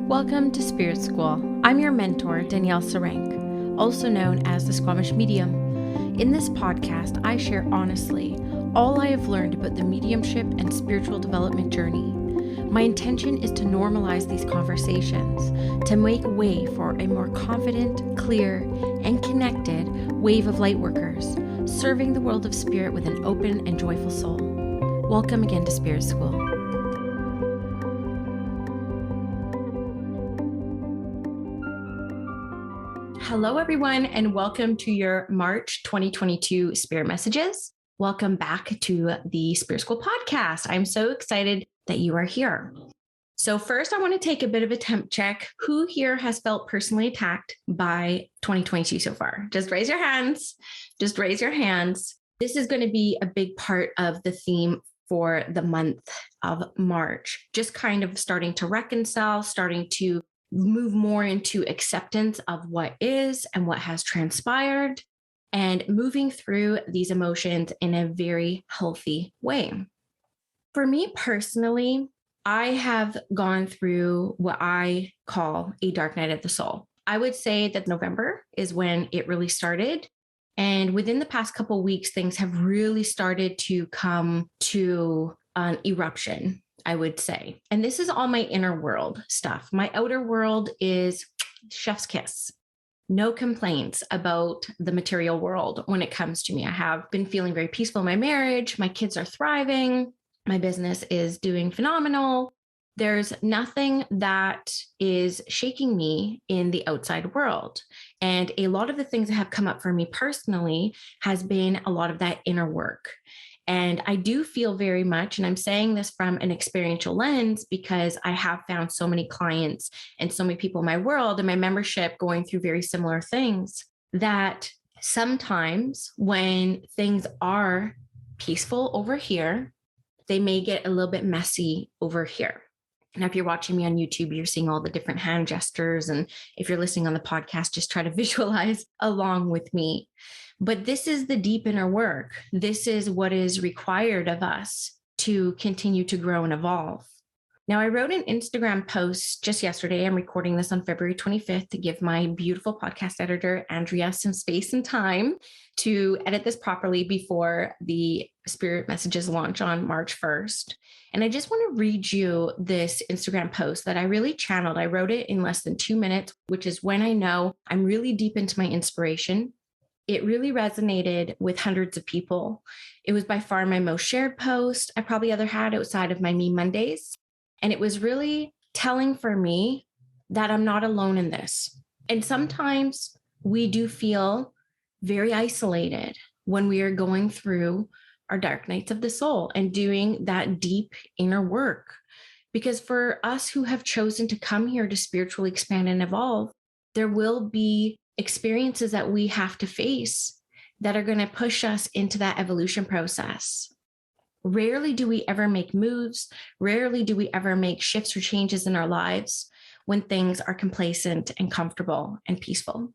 Welcome to Spirit School. I'm your mentor, Danielle Sarank, also known as the Squamish Medium. In this podcast, I share honestly all I have learned about the mediumship and spiritual development journey. My intention is to normalize these conversations, to make way for a more confident, clear, and connected wave of lightworkers, serving the world of spirit with an open and joyful soul. Welcome again to Spirit School. Hello, everyone, and welcome to your March 2022 Spirit Messages. Welcome back to the Spirit School podcast. I'm so excited that you are here. So first, I want to take a bit of a temp check. Who here has felt personally attacked by 2022 so far? Just raise your hands. Just raise your hands. This is going to be a big part of the theme for the month of March. Just kind of starting to reconcile, starting to move more into acceptance of what is and what has transpired, and moving through these emotions in a very healthy way. For me personally, I have gone through what I call a dark night of the soul. I would say that November is when it really started. And within the past couple of weeks, things have really started to come to an eruption, I would say. And this is all my inner world stuff. My outer world is chef's kiss. No complaints about the material world when it comes to me. I have been feeling very peaceful in my marriage. My kids are thriving. My business is doing phenomenal. There's nothing that is shaking me in the outside world. And a lot of the things that have come up for me personally has been a lot of that inner work. And I do feel very much, and I'm saying this from an experiential lens because I have found so many clients and so many people in my world and my membership going through very similar things, that sometimes when things are peaceful over here, they may get a little bit messy over here. Now, if you're watching me on YouTube, you're seeing all the different hand gestures. And if you're listening on the podcast, just try to visualize along with me. But this is the deep inner work. This is what is required of us to continue to grow and evolve. Now, I wrote an Instagram post just yesterday. I'm recording this on February 25th to give my beautiful podcast editor, Andrea, some space and time to edit this properly before the Spirit Messages launch on March 1st. And I just want to read you this Instagram post that I really channeled. I wrote it in less than 2 minutes, which is when I know I'm really deep into my inspiration. It really resonated with hundreds of people. It was by far my most shared post I probably ever had outside of my Me Mondays. And it was really telling for me that I'm not alone in this. And sometimes we do feel very isolated when we are going through our dark nights of the soul and doing that deep inner work. Because for us who have chosen to come here to spiritually expand and evolve, there will be experiences that we have to face that are going to push us into that evolution process. Rarely do we ever make moves. Rarely do we ever make shifts or changes in our lives when things are complacent and comfortable and peaceful.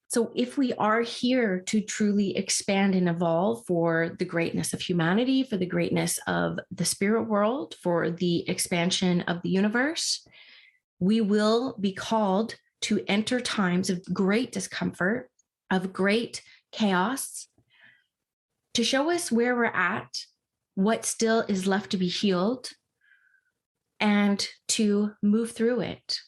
So if we are here to truly expand and evolve for the greatness of humanity, for the greatness of the spirit world, for the expansion of the universe, we will be called to enter times of great discomfort, of great chaos, to show us where we're at, what still is left to be healed, and to move through it.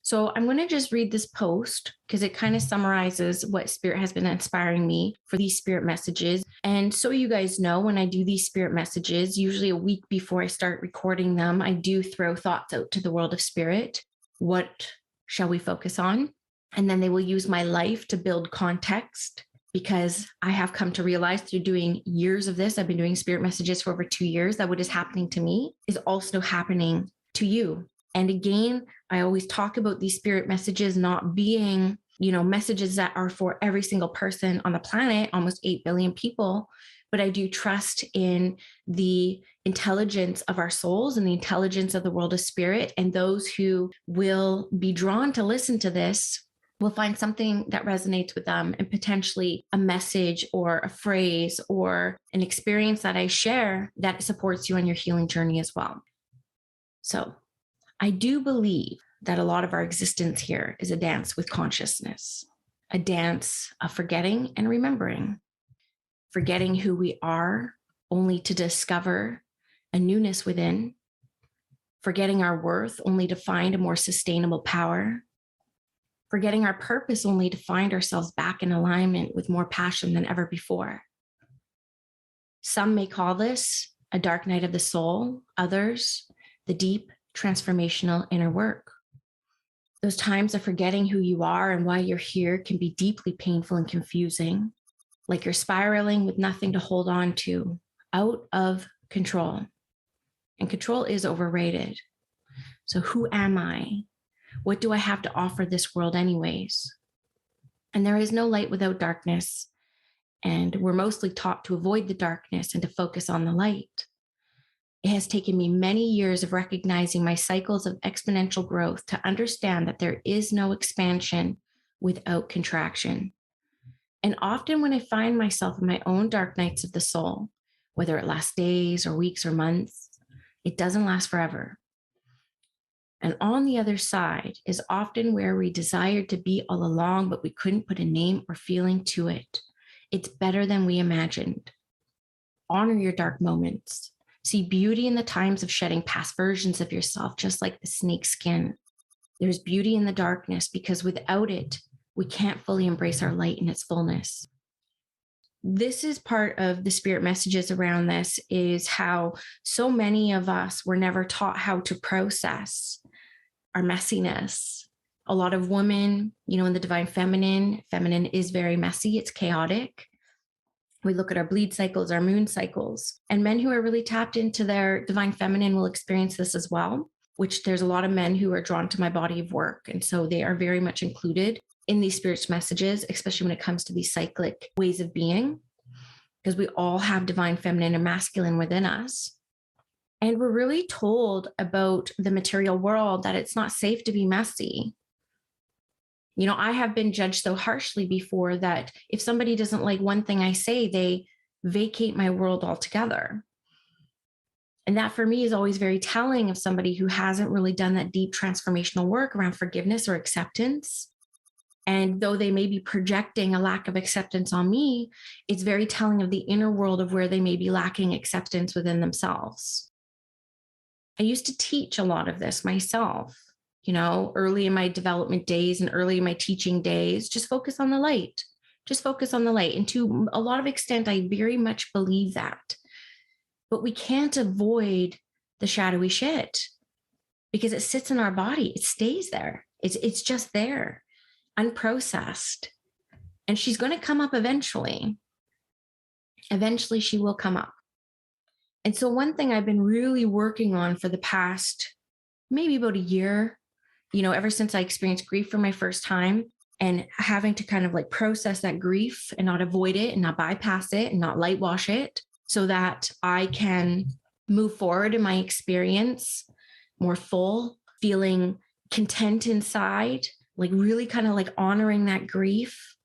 So I'm going to just read this post because it kind of summarizes what Spirit has been inspiring me for these Spirit messages. And so you guys know, when I do these Spirit messages, usually a week before I start recording them, I do throw thoughts out to the world of Spirit. What shall we focus on? And then they will use my life to build context, because I have come to realize through doing years of this, I've been doing Spirit messages for over 2 years, that what is happening to me is also happening to you. And again, I always talk about these Spirit messages not being, messages that are for every single person on the planet, almost 8 billion people. But I do trust in the intelligence of our souls and the intelligence of the world of spirit. And those who will be drawn to listen to this will find something that resonates with them, and potentially a message or a phrase or an experience that I share that supports you on your healing journey as well. So I do believe that a lot of our existence here is a dance with consciousness, a dance of forgetting and remembering, forgetting who we are only to discover a newness within, forgetting our worth only to find a more sustainable power, forgetting our purpose only to find ourselves back in alignment with more passion than ever before. Some may call this a dark night of the soul, others, the deep transformational inner work. Those times of forgetting who you are and why you're here can be deeply painful and confusing, like you're spiraling with nothing to hold on to, out of control. And control is overrated. So who am I? What do I have to offer this world anyways? And there is no light without darkness. And we're mostly taught to avoid the darkness and to focus on the light. It has taken me many years of recognizing my cycles of exponential growth to understand that there is no expansion without contraction. And often when I find myself in my own dark nights of the soul, whether it lasts days or weeks or months, it doesn't last forever. And on the other side is often where we desired to be all along, but we couldn't put a name or feeling to it. It's better than we imagined. Honor your dark moments. See beauty in the times of shedding past versions of yourself, just like the snake skin. There's beauty in the darkness because without it, we can't fully embrace our light in its fullness. This is part of the spirit messages around this, is how so many of us were never taught how to process our messiness. A lot of women, in the divine feminine is very messy. It's chaotic. We look at our bleed cycles, our moon cycles, and men who are really tapped into their divine feminine will experience this as well, which there's a lot of men who are drawn to my body of work. And so they are very much included in these spirits messages, especially when it comes to these cyclic ways of being, because we all have divine feminine and masculine within us. And we're really told about the material world that it's not safe to be messy. I have been judged so harshly before that if somebody doesn't like one thing I say, they vacate my world altogether. And that for me is always very telling of somebody who hasn't really done that deep transformational work around forgiveness or acceptance. And though they may be projecting a lack of acceptance on me, it's very telling of the inner world of where they may be lacking acceptance within themselves. I used to teach a lot of this myself, early in my development days and early in my teaching days, just focus on the light, just focus on the light. And to a lot of extent, I very much believe that. But we can't avoid the shadowy shit because it sits in our body. It stays there. It's just there, unprocessed. And she's going to come up eventually. Eventually, she will come up. And so one thing I've been really working on for the past, maybe about a year, ever since I experienced grief for my first time and having to kind of like process that grief and not avoid it and not bypass it and not light wash it so that I can move forward in my experience more full, feeling content inside, like really kind of like honoring that grief.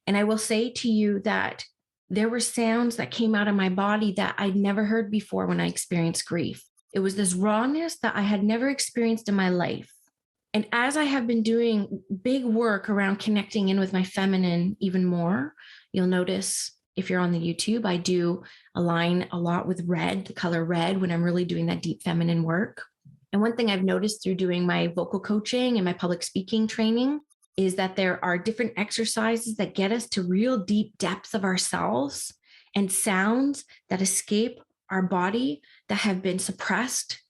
And I will say to you that there were sounds that came out of my body that I'd never heard before when I experienced grief. It was this rawness that I had never experienced in my life. And as I have been doing big work around connecting in with my feminine even more, you'll notice if you're on the YouTube, I do align a lot with red, the color red, when I'm really doing that deep feminine work. And one thing I've noticed through doing my vocal coaching and my public speaking training is that there are different exercises that get us to real deep depths of ourselves and sounds that escape our body that have been suppressed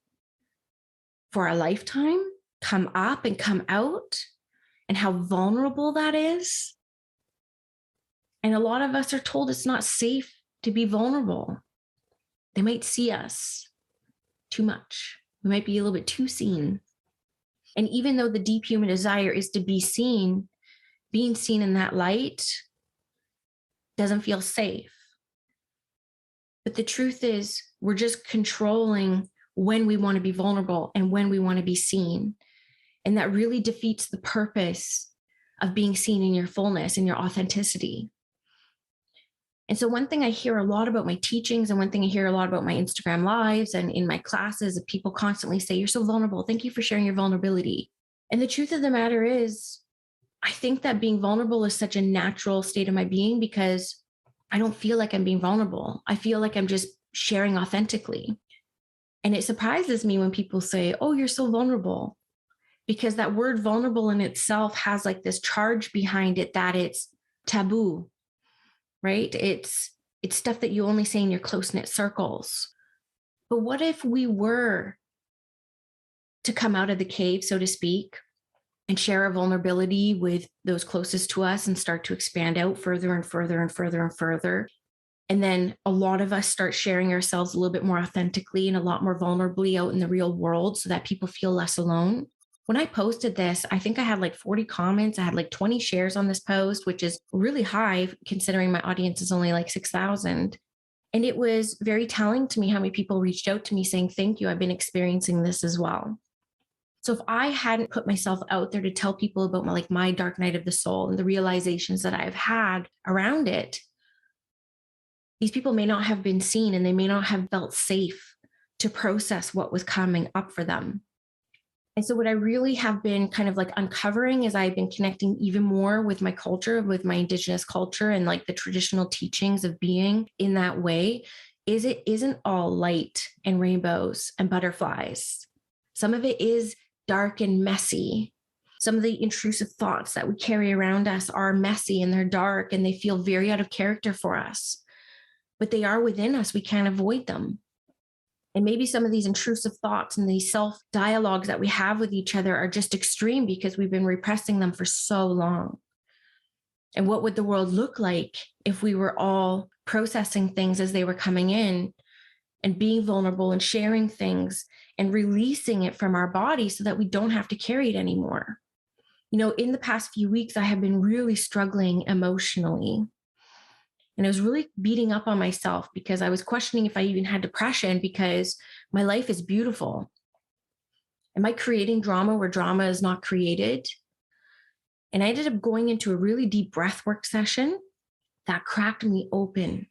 for a lifetime come up and come out, and how vulnerable that is. And a lot of us are told it's not safe to be vulnerable. They might see us too much. We might be a little bit too seen. And even though the deep human desire is to be seen, being seen in that light doesn't feel safe. But the truth is, we're just controlling when we want to be vulnerable and when we want to be seen. And that really defeats the purpose of being seen in your fullness and your authenticity. And so one thing I hear a lot about my teachings and one thing I hear a lot about my Instagram lives and in my classes, people constantly say, you're so vulnerable. Thank you for sharing your vulnerability. And the truth of the matter is, I think that being vulnerable is such a natural state of my being because I don't feel like I'm being vulnerable. I feel like I'm just sharing authentically. And it surprises me when people say, "Oh, you're so vulnerable," because that word vulnerable in itself has like this charge behind it that it's taboo, right? It's stuff that you only say in your close-knit circles. But what if we were to come out of the cave, so to speak, and share our vulnerability with those closest to us and start to expand out further and further and further and further? And then a lot of us start sharing ourselves a little bit more authentically and a lot more vulnerably out in the real world so that people feel less alone. When I posted this, I think I had like 40 comments. I had like 20 shares on this post, which is really high considering my audience is only like 6,000. And it was very telling to me how many people reached out to me saying, "Thank you. I've been experiencing this as well." So if I hadn't put myself out there to tell people about my dark night of the soul and the realizations that I've had around it, these people may not have been seen and they may not have felt safe to process what was coming up for them. And so what I really have been kind of like uncovering is I've been connecting even more with my culture, with my indigenous culture and like the traditional teachings of being in that way, is it isn't all light and rainbows and butterflies. Some of it is dark and messy. Some of the intrusive thoughts that we carry around us are messy and they're dark and they feel very out of character for us, but they are within us. We can't avoid them. And maybe some of these intrusive thoughts and these self dialogues that we have with each other are just extreme because we've been repressing them for so long. And what would the world look like if we were all processing things as they were coming in and being vulnerable and sharing things and releasing it from our body so that we don't have to carry it anymore? You know, in the past few weeks, I have been really struggling emotionally. And I was really beating up on myself because I was questioning if I even had depression because my life is beautiful. Am I creating drama where drama is not created? And I ended up going into a really deep breathwork session that cracked me open.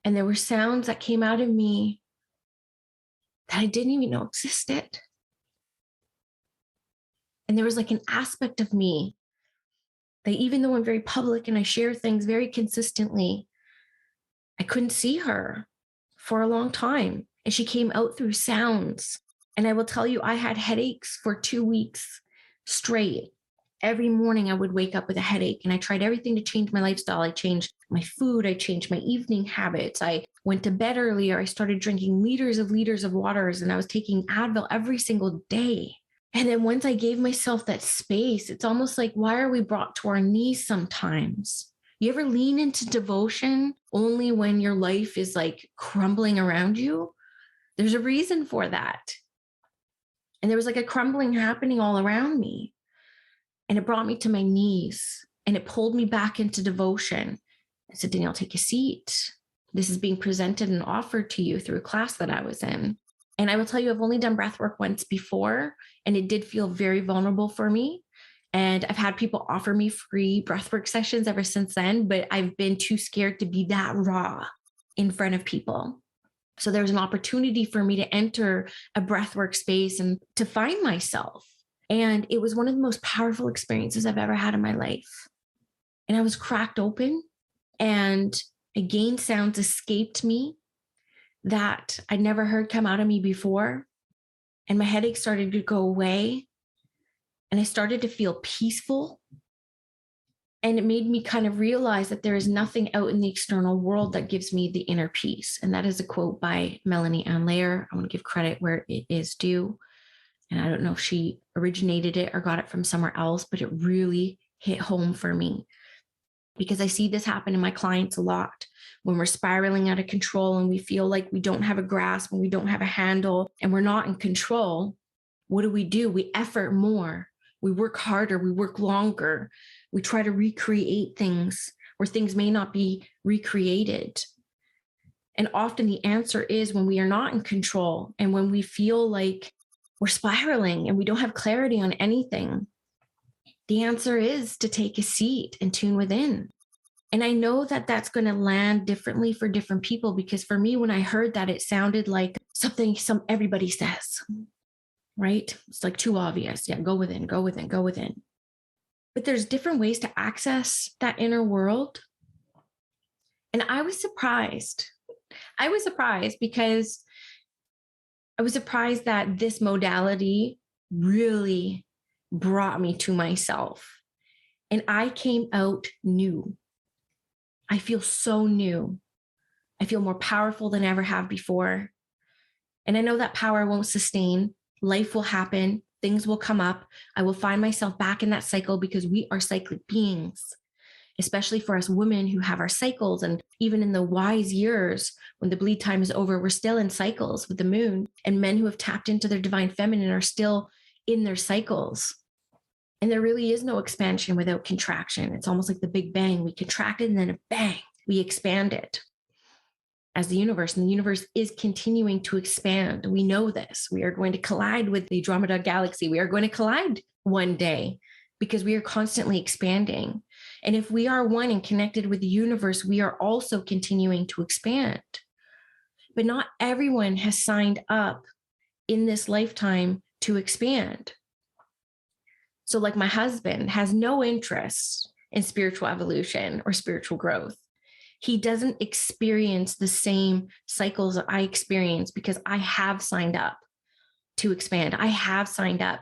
And there were sounds that came out of me that I didn't even know existed. And there was like an aspect of me that even though I'm very public and I share things very consistently, I couldn't see her for a long time. And she came out through sounds. And I will tell you, I had headaches for 2 weeks straight. Every morning I would wake up with a headache, and I tried everything to change my lifestyle. I changed my food. I changed my evening habits. I went to bed earlier. I started drinking liters of waters, and I was taking Advil every single day. And then once I gave myself that space, it's almost like, why are we brought to our knees sometimes? You ever lean into devotion only when your life is like crumbling around you? There's a reason for that. And there was like a crumbling happening all around me. And it brought me to my knees and it pulled me back into devotion. I said, "Danielle, take a seat. This is being presented and offered to you through a class that I was in." And I will tell you, I've only done breathwork once before, and it did feel very vulnerable for me. And I've had people offer me free breathwork sessions ever since then, but I've been too scared to be that raw in front of people. So there was an opportunity for me to enter a breathwork space and to find myself. And it was one of the most powerful experiences I've ever had in my life. And I was cracked open, and again, sounds escaped me that I'd never heard come out of me before. And my headache started to go away. And I started to feel peaceful. And it made me kind of realize that there is nothing out in the external world that gives me the inner peace. And that is a quote by Melanie Ann Layer. I want to give credit where it is due. And I don't know if she originated it or got it from somewhere else, but it really hit home for me because I see this happen in my clients a lot. When we're spiraling out of control and we feel like we don't have a grasp and we don't have a handle and we're not in control, what do? We effort more. We work harder. We work longer. We try to recreate things where things may not be recreated. And often the answer is when we are not in control and when we feel like we're spiraling and we don't have clarity on anything, the answer is to take a seat and tune within. And I know that that's going to land differently for different people, because for me, when I heard that, it sounded like something everybody says. right? It's like too obvious. Yeah, go within, go within, go within. But there's different ways to access that inner world. And I was surprised. I was surprised because I was surprised that this modality really brought me to myself. And I came out new. I feel so new. I feel more powerful than I ever have before. And I know that power won't sustain. Life will happen. Things will come up. I will find myself back in that cycle because we are cyclic beings, especially for us women who have our cycles. And even in the wise years, when the bleed time is over, we're still in cycles with the moon. And men who have tapped into their divine feminine are still in their cycles. And there really is no expansion without contraction. It's almost like the Big Bang. We contracted and then bang, we expanded as the universe. And the universe is continuing to expand. We know this. We are going to collide with the Andromeda galaxy. We are going to collide one day because we are constantly expanding. And if we are one and connected with the universe, we are also continuing to expand. But not everyone has signed up in this lifetime to expand. So like my husband has no interest in spiritual evolution or spiritual growth. He doesn't experience the same cycles that I experience because I have signed up to expand. I have signed up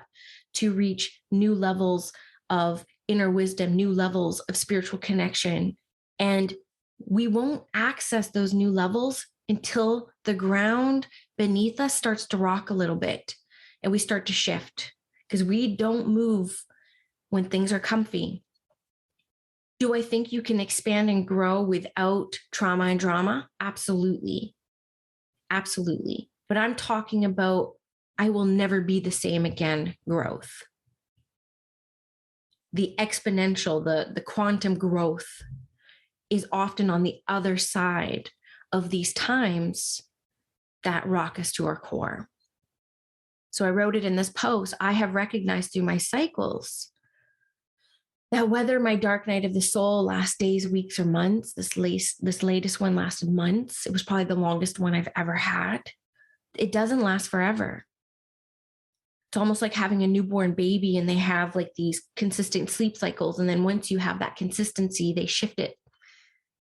to reach new levels of inner wisdom, new levels of spiritual connection. And we won't access those new levels until the ground beneath us starts to rock a little bit and we start to shift, because we don't move when things are comfy. Do I think you can expand and grow without trauma and drama? Absolutely. Absolutely. But I'm talking about I will never be the same again growth. The exponential, the quantum growth is often on the other side of these times that rock us to our core. So I wrote it in this post. I have recognized through my cycles that whether my dark night of the soul lasts days, weeks, or months, this latest one lasted months. It was probably the longest one I've ever had. It doesn't last forever. It's almost like having a newborn baby and they have like these consistent sleep cycles. And then once you have that consistency, they shift it.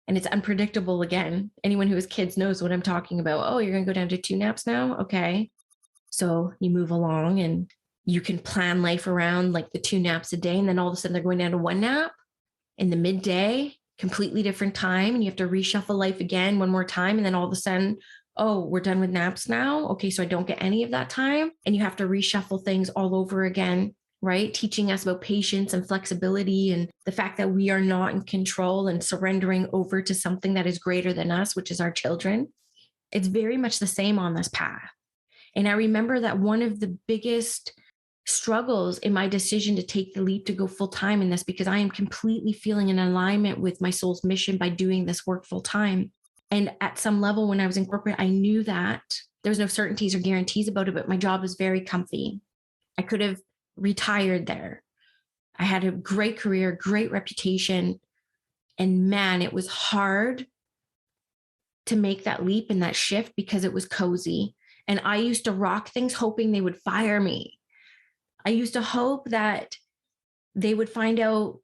And it's unpredictable again. Anyone who has kids knows what I'm talking about. Oh, you're going to go down to 2 naps now? Okay. So you move along and you can plan life around like the 2 naps a day. And then all of a sudden they're going down to 1 nap in the midday, completely different time. And you have to reshuffle life again one more time. And then all of a sudden, oh, we're done with naps now. Okay. So I don't get any of that time. And you have to reshuffle things all over again, right? Teaching us about patience and flexibility and the fact that we are not in control and surrendering over to something that is greater than us, which is our children. It's very much the same on this path. And I remember that one of the biggest struggles in my decision to take the leap to go full time in this, because I am completely feeling in alignment with my soul's mission by doing this work full time. And at some level, when I was in corporate, I knew that there was no certainties or guarantees about it, but my job was very comfy. I could have retired there. I had a great career, great reputation. And man, it was hard to make that leap and that shift because it was cozy. And I used to rock things hoping they would fire me. I used to hope that they would find out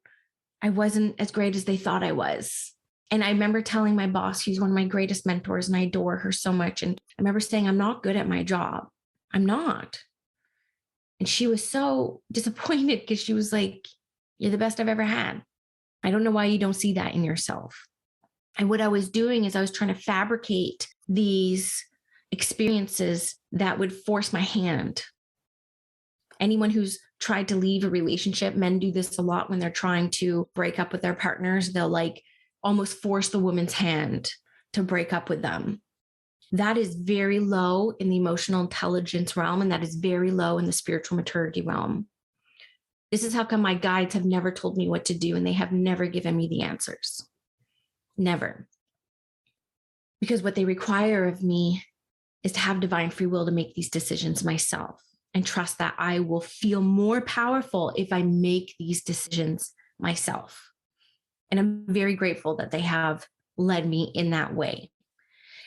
I wasn't as great as they thought I was. And I remember telling my boss, who's one of my greatest mentors, and I adore her so much. And I remember saying, I'm not good at my job. I'm not. And she was so disappointed because she was like, you're the best I've ever had. I don't know why you don't see that in yourself. And what I was doing is I was trying to fabricate these experiences that would force my hand. Anyone who's tried to leave a relationship, men do this a lot when they're trying to break up with their partners. They'll like almost force the woman's hand to break up with them. That is very low in the emotional intelligence realm, and that is very low in the spiritual maturity realm. This is how come my guides have never told me what to do, and they have never given me the answers. Never. Because what they require of me is to have divine free will to make these decisions myself and trust that I will feel more powerful if I make these decisions myself. And I'm very grateful that they have led me in that way.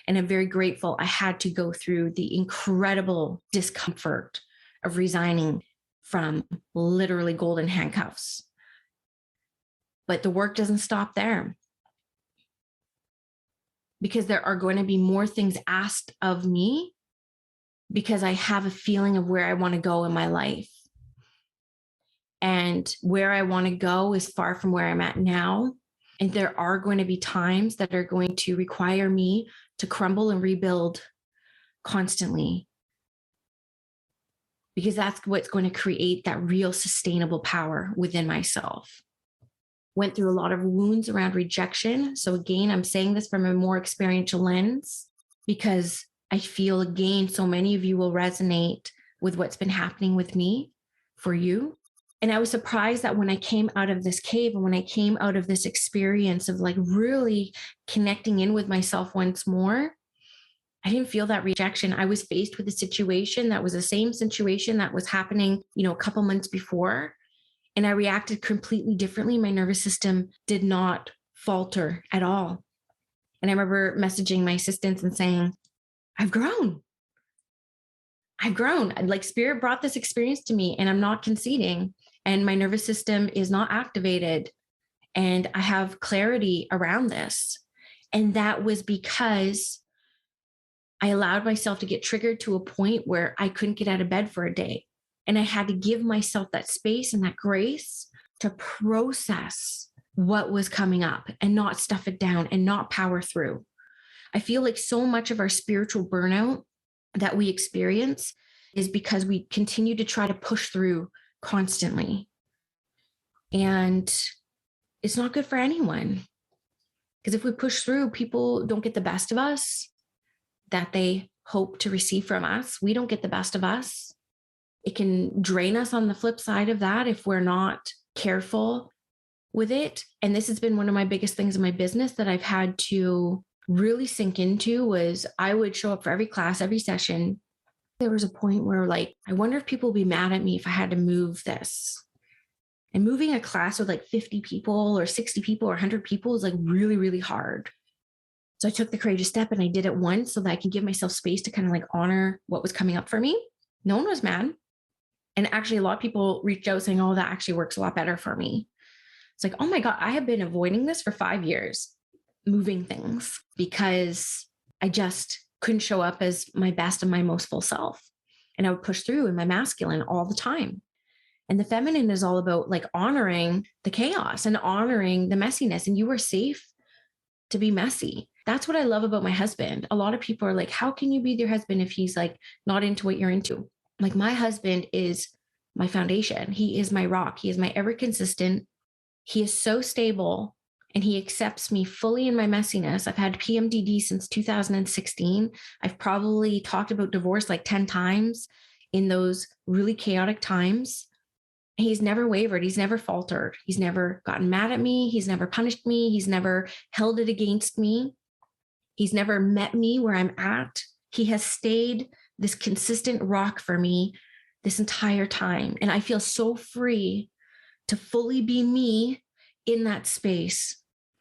And I'm very grateful I had to go through the incredible discomfort of resigning from literally golden handcuffs. But the work doesn't stop there, because there are going to be more things asked of me, because I have a feeling of where I want to go in my life. And where I want to go is far from where I'm at now. And there are going to be times that are going to require me to crumble and rebuild constantly, because that's what's going to create that real sustainable power within myself. Went through a lot of wounds around rejection. So again, I'm saying this from a more experiential lens, because I feel, again, so many of you will resonate with what's been happening with me for you. And I was surprised that when I came out of this cave, and when I came out of this experience of like really connecting in with myself once more, I didn't feel that rejection. I was faced with a situation that was the same situation that was happening, a couple months before. And I reacted completely differently. My nervous system did not falter at all. And I remember messaging my assistants and saying, I've grown. Like, spirit brought this experience to me, and I'm not conceding. And my nervous system is not activated. And I have clarity around this. And that was because I allowed myself to get triggered to a point where I couldn't get out of bed for a day. And I had to give myself that space and that grace to process what was coming up and not stuff it down and not power through. I feel like so much of our spiritual burnout that we experience is because we continue to try to push through constantly. And it's not good for anyone. Because if we push through, people don't get the best of us that they hope to receive from us. We don't get the best of us. It can drain us on the flip side of that if we're not careful with it. And this has been one of my biggest things in my business that I've had to really sink into. Was I would show up for every class, every session. There was a point where, like, I wonder if people would be mad at me if I had to move this. And moving a class with like 50 people or 60 people or 100 people is like really, really hard. So I took the courageous step and I did it once so that I could give myself space to kind of like honor what was coming up for me. No one was mad. And actually, a lot of people reached out saying, oh, that actually works a lot better for me. It's like, oh my God, I have been avoiding this for 5 years, moving things, because I just couldn't show up as my best and my most full self. And I would push through in my masculine all the time. And the feminine is all about like honoring the chaos and honoring the messiness. And you are safe to be messy. That's what I love about my husband. A lot of people are like, how can you be your husband if he's like not into what you're into? Like, my husband is my foundation. He is my rock. He is my ever consistent. He is so stable, and he accepts me fully in my messiness. I've had PMDD since 2016. I've probably talked about divorce like 10 times in those really chaotic times. He's never wavered. He's never faltered. He's never gotten mad at me. He's never punished me. He's never held it against me. He's never met me where I'm at. He has stayed this consistent rock for me this entire time. And I feel so free to fully be me in that space.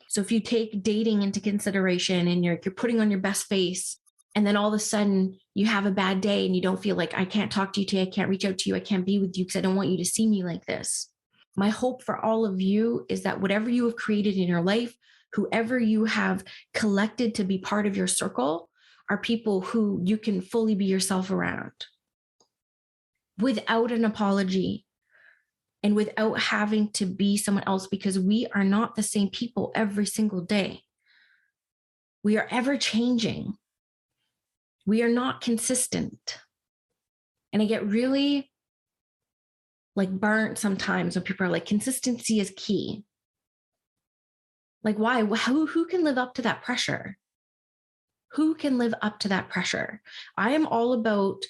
So if you take dating into consideration and you're putting on your best face, and then all of a sudden you have a bad day and you don't feel like, I can't talk to you today, I can't reach out to you, I can't be with you because I don't want you to see me like this. My hope for all of you is that whatever you have created in your life, whoever you have collected to be part of your circle, are people who you can fully be yourself around without an apology and without having to be someone else, because we are not the same people every single day. We are ever changing. We are not consistent. And I get really like burnt sometimes when people are like, consistency is key. Like, why? Who can live up to that pressure? Who can live up to that pressure? I am all about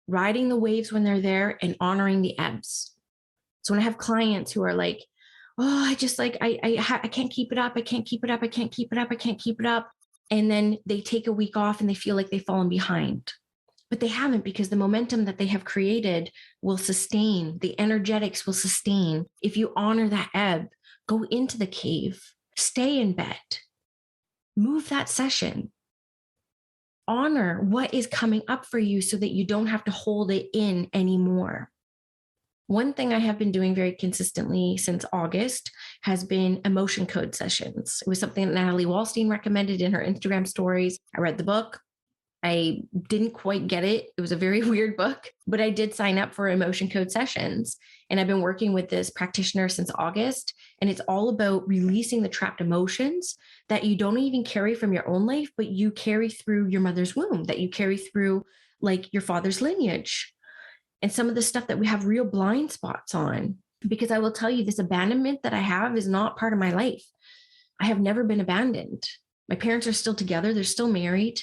riding the waves when they're there and honoring the ebbs. So when I have clients who are like, oh, I just like, I can't keep it up. I can't keep it up. I can't keep it up. I can't keep it up. And then they take a week off and they feel like they've fallen behind. But they haven't, because the momentum that they have created will sustain. The energetics will sustain. If you honor that ebb, go into the cave, stay in bed, move that session. honor what is coming up for you so that you don't have to hold it in anymore. One thing I have been doing very consistently since August has been emotion code sessions. It was something that Natalie Wallstein recommended in her Instagram stories. I read the book. I didn't quite get it. It was a very weird book, but I did sign up for emotion code sessions. And I've been working with this practitioner since August. And it's all about releasing the trapped emotions that you don't even carry from your own life, but you carry through your mother's womb, that you carry through like your father's lineage. And some of the stuff that we have real blind spots on. Because I will tell you, this abandonment that I have is not part of my life. I have never been abandoned. My parents are still together. They're still married.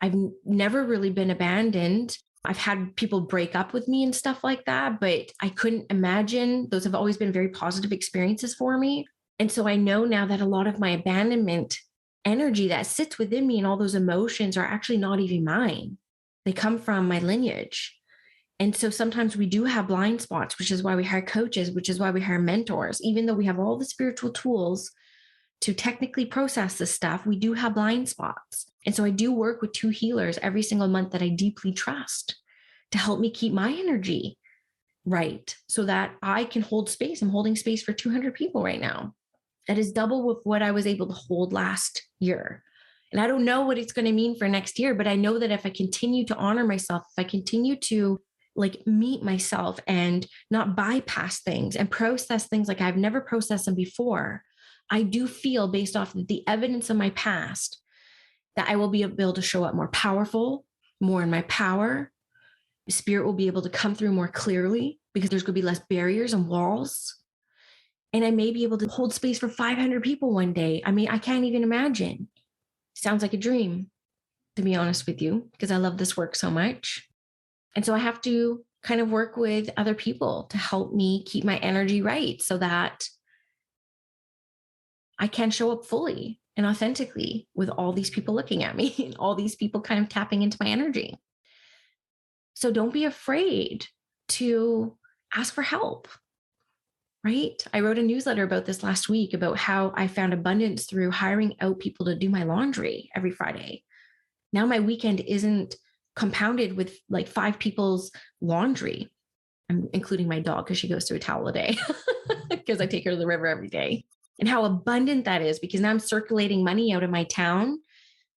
I've never really been abandoned. I've had people break up with me and stuff like that, but I couldn't imagine. Those have always been very positive experiences for me. And so I know now that a lot of my abandonment energy that sits within me and all those emotions are actually not even mine. They come from my lineage. And so sometimes we do have blind spots, which is why we hire coaches, which is why we hire mentors. Even though we have all the spiritual tools to technically process this stuff, we do have blind spots. And so I do work with 2 healers every single month that I deeply trust to help me keep my energy right so that I can hold space. I'm holding space for 200 people right now. That is double with what I was able to hold last year. And I don't know what it's going to mean for next year, but I know that if I continue to honor myself, if I continue to meet myself and not bypass things and process things like I've never processed them before, I do feel, based off of the evidence of my past, that I will be able to show up more powerful, more in my power. Spirit will be able to come through more clearly because there's going to be less barriers and walls. And I may be able to hold space for 500 people one day. I mean, I can't even imagine. Sounds like a dream, to be honest with you, because I love this work so much. And so I have to kind of work with other people to help me keep my energy right so that I can show up fully and authentically with all these people looking at me and all these people kind of tapping into my energy. So don't be afraid to ask for help, right? I wrote a newsletter about this last week about how I found abundance through hiring out people to do my laundry every Friday. Now my weekend isn't compounded with like 5 people's laundry. I'm including my dog because she goes through a towel a day because I take her to the river every day. And how abundant that is, because now I'm circulating money out of my town,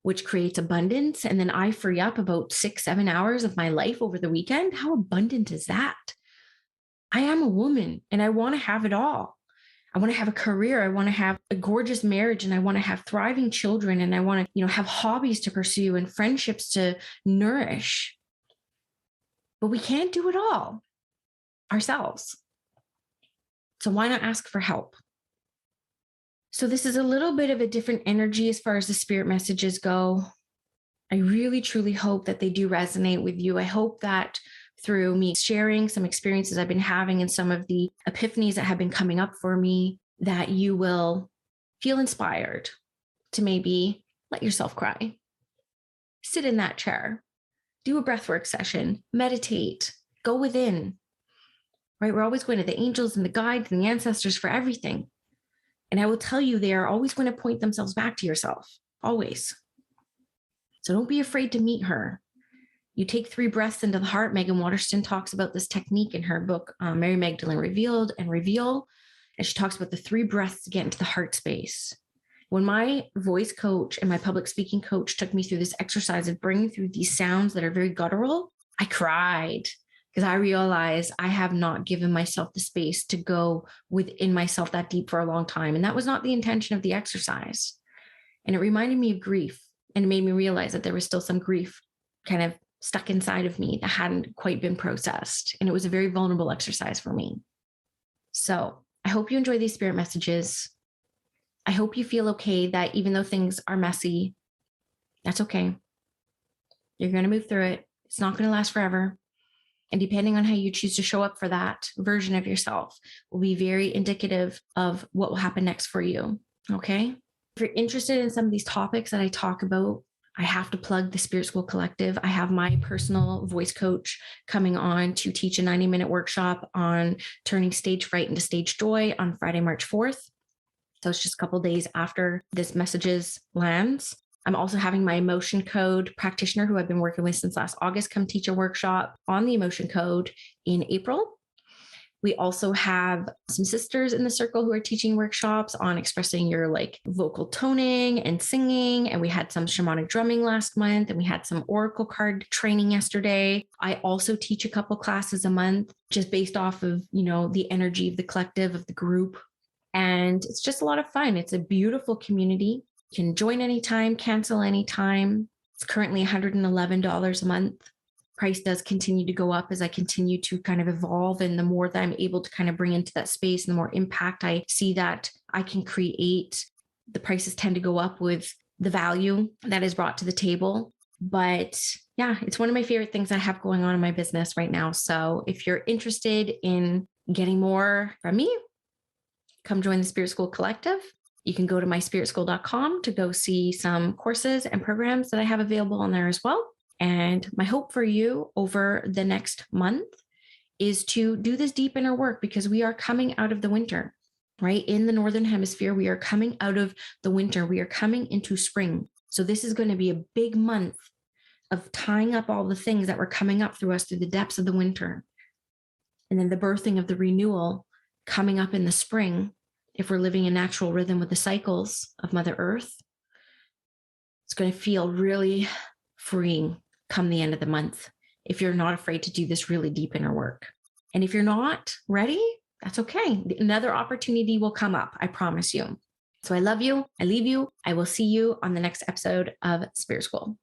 which creates abundance. And then I free up about 6-7 hours of my life over the weekend. How abundant is that? I am a woman and I want to have it all. I want to have a career. I want to have a gorgeous marriage, and I want to have thriving children, and I want to, have hobbies to pursue and friendships to nourish. But we can't do it all ourselves. So why not ask for help? So this is a little bit of a different energy as far as the spirit messages go. I really, truly hope that they do resonate with you. I hope that through me sharing some experiences I've been having and some of the epiphanies that have been coming up for me, that you will feel inspired to maybe let yourself cry. Sit in that chair, do a breathwork session, meditate, go within, right? We're always going to the angels and the guides and the ancestors for everything. And I will tell you, they are always going to point themselves back to yourself, always. So don't be afraid to meet her. You take 3 breaths into the heart. Megan Waterston talks about this technique in her book, Mary Magdalene Revealed and Reveal. And she talks about the 3 breaths to get into the heart space. When my voice coach and my public speaking coach took me through this exercise of bringing through these sounds that are very guttural, I cried because I realized I have not given myself the space to go within myself that deep for a long time. And that was not the intention of the exercise. And it reminded me of grief, and it made me realize that there was still some grief kind of stuck inside of me that hadn't quite been processed. And it was a very vulnerable exercise for me. So I hope you enjoy these spirit messages. I hope you feel okay that even though things are messy, that's okay. You're going to move through it. It's not going to last forever. And depending on how you choose to show up for that version of yourself will be very indicative of what will happen next for you. Okay. If you're interested in some of these topics that I talk about, I have to plug the Spirit School Collective. I have my personal voice coach coming on to teach a 90-minute workshop on turning stage fright into stage joy on Friday, March 4th. So it's just a couple of days after this messages lands. I'm also having my emotion code practitioner who I've been working with since last August come teach a workshop on the emotion code in April. We also have some sisters in the circle who are teaching workshops on expressing your like vocal toning and singing. And we had some shamanic drumming last month, and we had some oracle card training yesterday. I also teach a couple classes a month just based off of, the energy of the collective, of the group. And it's just a lot of fun. It's a beautiful community. You can join anytime, cancel anytime. It's currently $111 a month. Price does continue to go up as I continue to kind of evolve. And the more that I'm able to kind of bring into that space and the more impact I see that I can create, the prices tend to go up with the value that is brought to the table. But yeah, it's one of my favorite things I have going on in my business right now. So if you're interested in getting more from me, come join the Spirit School Collective. You can go to myspiritschool.com to go see some courses and programs that I have available on there as well. And my hope for you over the next month is to do this deep inner work, because we are coming out of the winter, right? In the Northern Hemisphere, we are coming out of the winter. We are coming into spring. So this is going to be a big month of tying up all the things that were coming up through us through the depths of the winter. And then the birthing of the renewal coming up in the spring. If we're living in natural rhythm with the cycles of Mother Earth, it's going to feel really freeing come the end of the month if you're not afraid to do this really deep inner work. And if you're not ready, that's okay. Another opportunity will come up, I promise you. So I love you. I leave you. I will see you on the next episode of Spirit School.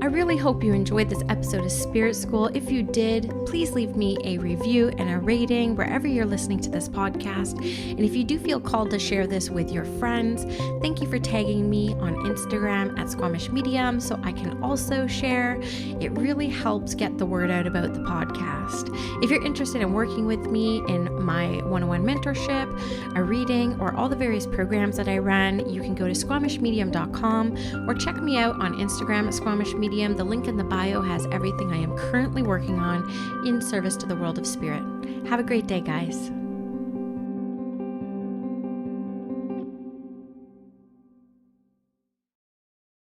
I really hope you enjoyed this episode of Spirit School. If you did, please leave me a review and a rating wherever you're listening to this podcast. And if you do feel called to share this with your friends, thank you for tagging me on Instagram at Squamish Medium so I can also share. It really helps get the word out about the podcast. If you're interested in working with me in my one-on-one mentorship, a reading, or all the various programs that I run, you can go to squamishmedium.com or check me out on Instagram at Squamish Medium. The link in the bio has everything I am currently working on in service to the world of spirit. Have a great day, guys.